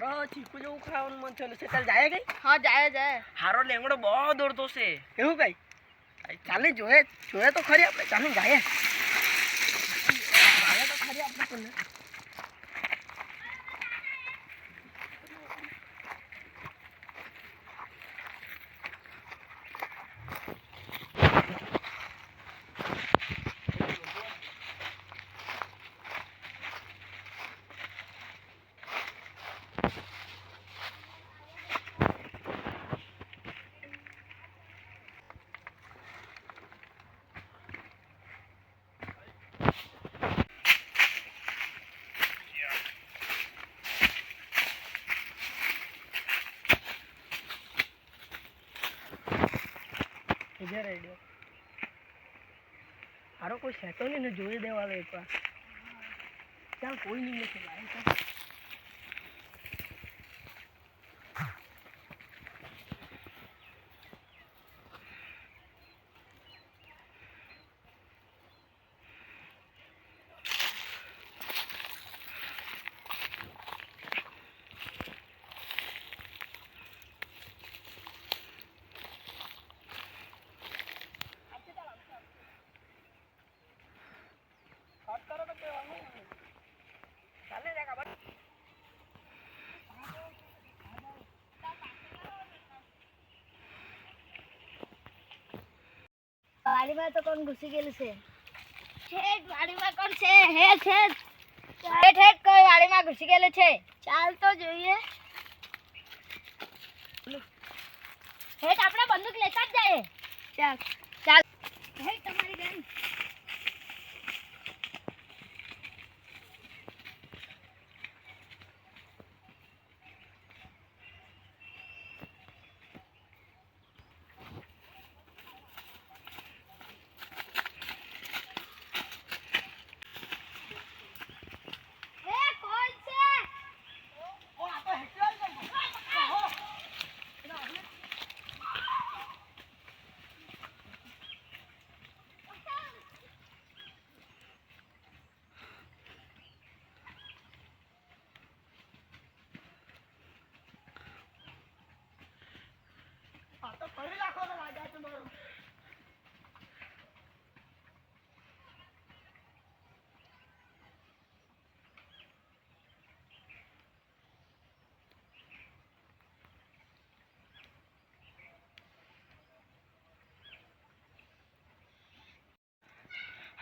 હારો ચીકુ જેવું ખાવાનું મન થયું છે. ચાલ જાય કઈ? હા જાય. હારો લેંગડો બહુ દોડતો છે. એવું કઈ? ચાલે જોઈએ તો ખરી આપણે. ચાલે જાય તો ખરી આપણે પણ. હારો કોઈ સેતો નહીં ને જોઈ દેવા એકવાર. ચાલ કોઈ નહીં નથી લાવી. વાડીમાં તો કોણ ઘૂસી ગયેલું છે? હેઠ વાડીમાં કોણ છે? હેઠ કોઈ વાડીમાં ઘૂસી ગયેલું છે. ચાલ તો જોઈએ. હેઠ આપણે બંદૂક લેતા જ જાય. ચાલ હેઠ તમારી બેન.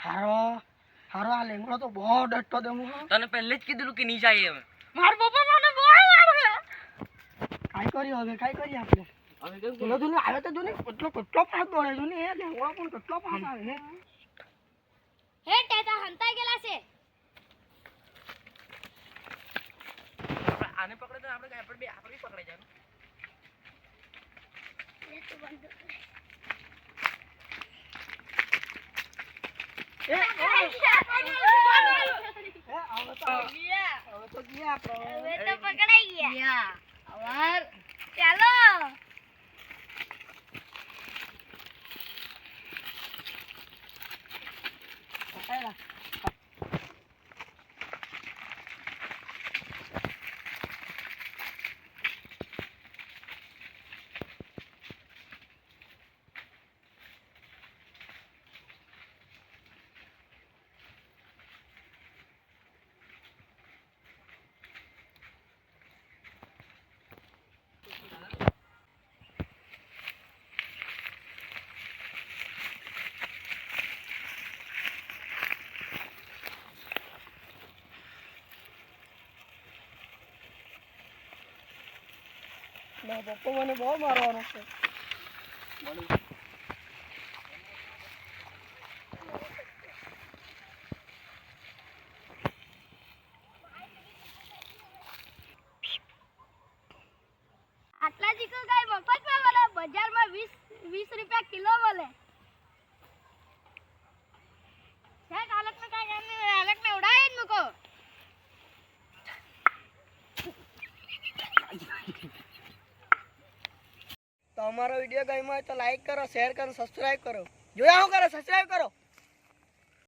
હારો આ લેંગડો તો બહુ ડટતો દે. તને પહેલે જ કીધું કે નહીં જાય. હવે માર પપ્પા મને બહુ મારે. કાઈ કરી આપણે. હવે જો આવે તો જો ને કેટલો ફાસ્ટ દોડે જો ને. એ લેંગડો પણ કેટલો ફાસ્ટ આવે. હે ટેટા હંતાઈ ગયેલા છે. આને પકડે તો આપણે આપણે પકડાઈ જાય. ચાલો પપ્પા મને બહુ મારવાનો છે. આટલા ચીકુ ગાય મફતમાં મળે. બજારમાં 20 રૂપિયા કિલો મળે. આલકને ઉડાવી જ મૂકો. તો અમારો વિડીયો ગમ્યો હોય તો લાઈક કરો, શેર કરો, સબસ્ક્રાઇબ કરો. જોયા હું કરો, સબસ્ક્રાઇબ કરો.